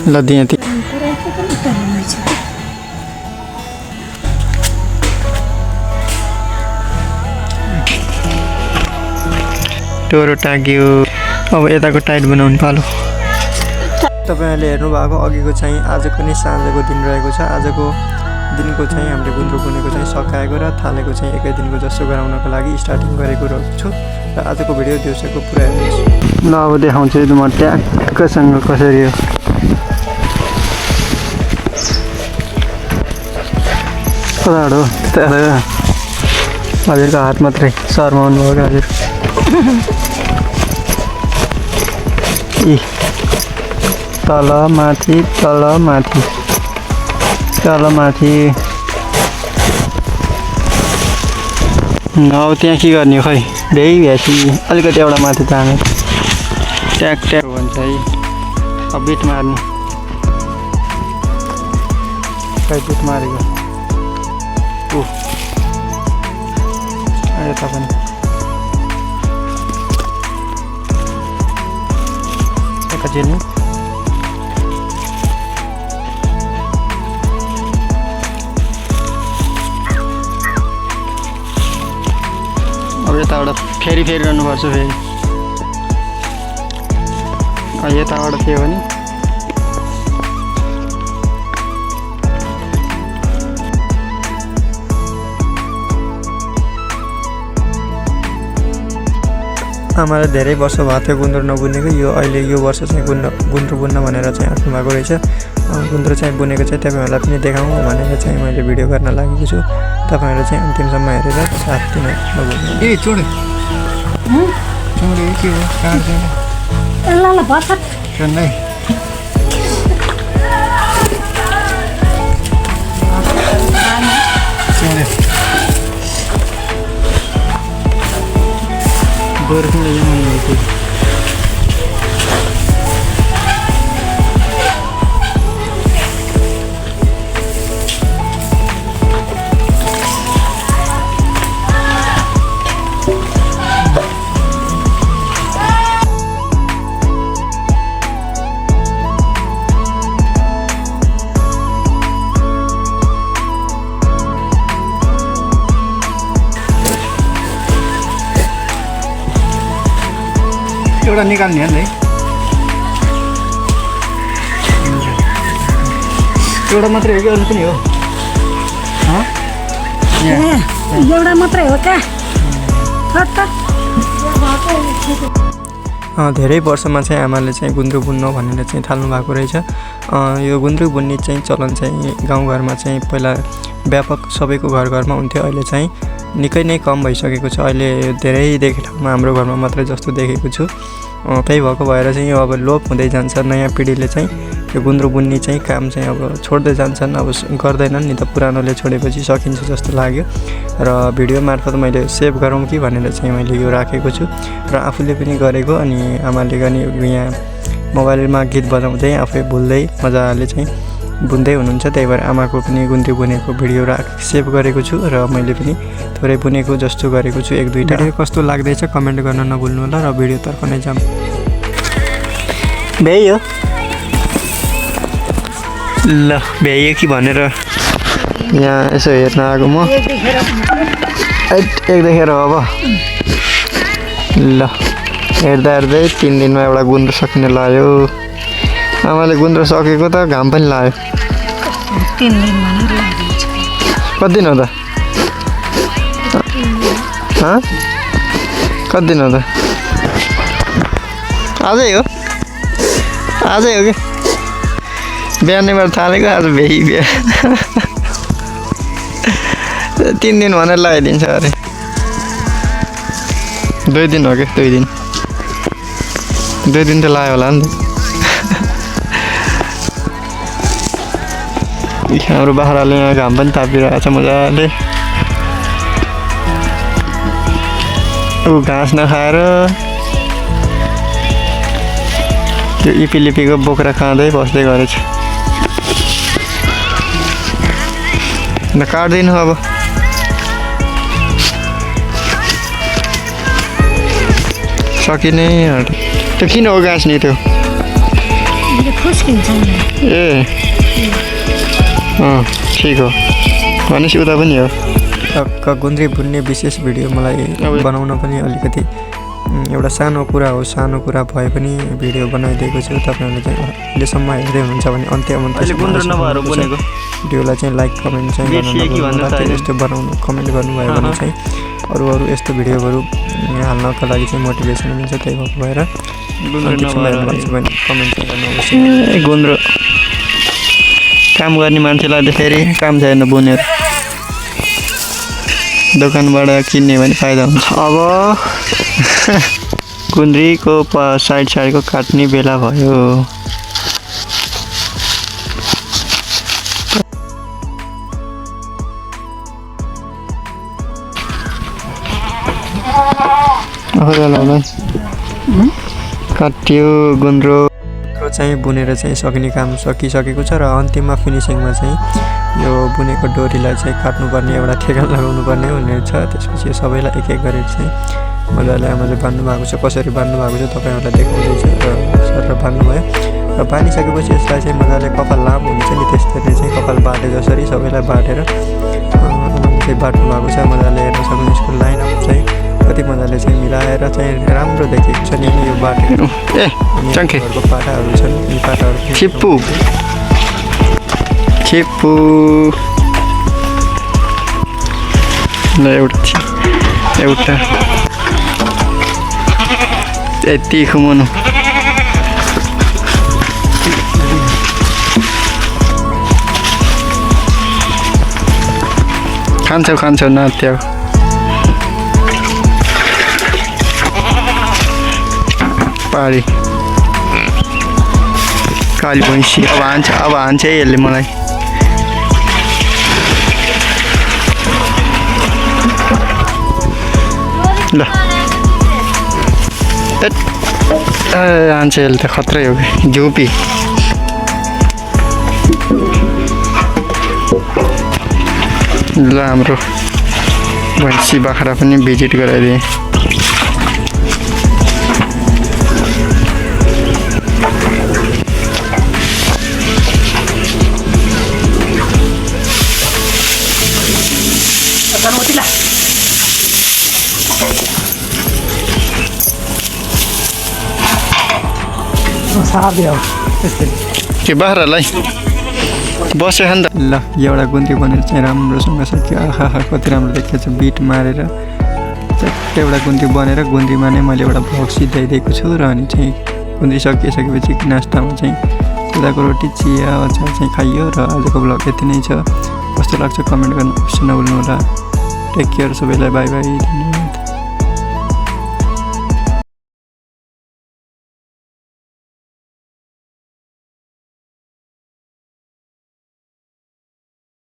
ल दिएँ ती टोरो टाग्यो। अब यताको टाइट बनाउनु पालो। तपाईहरुले हेर्नु भएको अघिको चाहिँ आजको नै साँझको दिन रहेको छ। आजको दिनको चाहिँ हामीले गुन्द्रुक बुनेको चाहिँ सकाएको र थालेको चाहिँ एकै दिनको जस्तो गराउनको लागि स्टार्टिङ गरेको छु र आजको भिडियो दिउँसोको पुरा हेर्नुहोस्। ल अब देखाउँछु म ट्याक्कसँग कसरी हो। कताबाट हो त्यहाँ हजुरको हात मात्रै शर्माउनु भयो हजुर। तल माथि तल माथि तल माथि। अब त्यहाँ के गर्ने खै भ्याइ भ्यासी अलिकति एउटा माथि ताने ट्याक ट्याक भन्छ है। अब बिट मार्ने खै बिट मारेको यता पनि यता जेल्ने अब यताबाट फेरि रहनुपर्छ। फेरि यताबाट थियो भने आमाले धेरै वर्ष भएको थियो गुन्द्रुक नबुनेको। यो अहिले यो वर्ष चाहिँ गुन्द्रुक बुन्न भनेर चाहिँ आउनु भएको रहेछ। गुन्द्रुक चाहिँ बुनेको चाहिँ तपाईहरुलाई पनि देखाउँ भनेर चाहिँ मैले भिडियो गर्न लागेको छु। तपाईहरुले चाहिँ अन्तिमसम्म हेरेर साथ दिनु नभुल्नु। ए छोडे छोडे के हो काट्छ ल ल भर्खर चन्दै छोडे बर्खले यहाँ आएको एउटा निकाल्ने है। एउटा मात्रै हो कि अरू पनि हो? एउटा मात्रै हो क्या? धेरै वर्षमा चाहिँ आमाले चाहिँ गुन्द्रुक बुन्नु भनेर चाहिँ थाल्नु भएको रहेछ। यो गुन्द्रुक बुन्ने चाहिँ चलन चाहिँ गाउँघरमा चाहिँ पहिला व्यापक सबैको घरमा हुन्थ्यो। अहिले चाहिँ निकै नै कम भइसकेको छ। अहिले धेरै ठाउँमा हाम्रो घरमा मात्रै जस्तो देखेको छु। त्यही भएको भएर चाहिँ यो अब लोप हुँदै जान्छ। नयाँ पिँढीले चाहिँ यो गुन्द्रुक बुन्ने चाहिँ काम चाहिँ अब छोड्दै जान्छन्। अब गर्दैनन् नि त, पुरानोले छोडेपछि सकिन्छ जस्तो लाग्यो। र भिडियो मार्फत मैले सेभ गरौँ कि भनेर चाहिँ मैले यो राखेको छु र आफूले पनि गरेको। अनि आमाले पनि यहाँ मोबाइलमा गीत बजाउँदै आफै भुल्दै मजाले चाहिँ बुन्दै हुनुहुन्छ। त्यही भएर आमाको पनि गुन्द्रुक बुनेको भिडियो सेभ गरेको छु र मैले पनि थोरै बुनेको जस्तो गरेको छु। एक दुईवटा भिडियो कस्तो लाग्दैछ कमेन्ट गर्न नभुल्नु होला र भिडियोतर्फ नै जाऊँ। भ्याइयो ल भ्याइयो कि भनेर यहाँ यसो हेर्न आएको म। एक देखेर अब ल हेर्दा हेर्दै 3 दिनमा एउटा गुन्द्रुक सकिने लाग्यो। आमाले गुन्द्रुक सकेको त घाम पनि लाग्यो। 3 दिन भनेर लाग्छ। कति दिन हो त? कति दिन हो त? आजै हो कि बिहानैबाट थालेको आज बिहा 3 दिन भनेर लगाइदिन्छ अरे। 2 दिन हो कि 2 दिन त लाग्यो होला नि त। हाम्रो बाख्राले यहाँ घाम पनि तापिरहेको छ मजाले। घाँस नखाएर त्यो इपिलिपीको बोक्रा खाँदै बस्दै गरेछ। न काट्दिनु अब। सकिने त्यो किन हो गाँच्ने त्यो? ये खुस्किन्छ नि। ए ठिक हो भनेपछि उता पनि हो। गुन्द्री भुन्ने विशेष भिडियो मलाई बनाउन पनि अलिकति एउटा सानो कुरा हो, सानो कुरा भए पनि भिडियो बनाइदिएको छु। तपाईँहरूले चाहिँ अहिलेसम्म हेर्दै हुनुहुन्छ भने भिडियोलाई चाहिँ लाइक कमेन्ट चाहिँ यस्तो बनाउनु कमेन्ट गर्नुभयो भने चाहिँ अरू यस्तो भिडियोहरू हाल्नको लागि चाहिँ मोटिभेसन हुन्छ। त्यही भएर कमेन्ट गर्नु। गुन्द्रो काम गर्ने मान्छेलाई त फेरि काम छैन बुनेर दोकानबाट किन्ने भने फाइदा हुन्छ। अब गुन्द्रीको साइडको काट्ने बेला भयो। काट्यो गुन्द्रो चाहिँ बुनेर चाहिँ सकिने काम सकिसकेको छ र अन्तिममा फिनिसिङमा चाहिँ यो बुनेको डोरीलाई चाहिँ काट्नुपर्ने एउटा ठेगान लगाउनु पर्ने हुने छ। त्यसपछि सबैलाई एक एक गरेर चाहिँ मजाले आमाले बान्नु भएको छ। कसरी बान्नु भएको छ तपाईँहरूलाई देखाउँदैछ र सर बान्नुभयो र बानिसकेपछि यसलाई चाहिँ मजाले कपाल लामो हुन्छ नि त्यसरी चाहिँ कपाल बाटे जसरी सबैलाई बाटेर चाहिँ बाट्नु भएको छ। मजाले हेर्न सक्नु यसको लाइनअप चाहिँ कति मजाले चाहिँ मिलाएर चाहिँ राम्रो देखिएको छ नि यो बाटो। घरको पाटाहरू छन् यी पाटाहरू छिप्पु ल एउटा यति खुमाउनु खान्छौ न त्यो पारी काली भैँसी अब हान्छ है यसले मलाई। ल हान्छ यसले त खत्रै हो कि झुपी। ल हाम्रो भैँसी बाख्रा पनि भिजिट गराइदिएँ। के बाख्रालाई बस्यो नि त। ल एउटा गुन्द्री बनेर चाहिँ राम्रोसँग सक्यो। आहा कति राम्रो देखिएको छ बिट मारेर चट्टै एउटा गुन्द्री बनेर गुन्द्रीमा नै मैले एउटा भ्लग सिधाइदिएको छु। र अनि चाहिँ गुन्द्री सकिसकेपछि नास्तामा चाहिँ कुदाको रोटी चिया अचार चाहिँ खाइयो। र आजको भ्लग यति नै छ। कस्तो लाग्छ कमेन्ट गर्नु अवश्य नभुल्नु होला। टेक केयर सबैलाई, बाई बाई, धन्यवाद।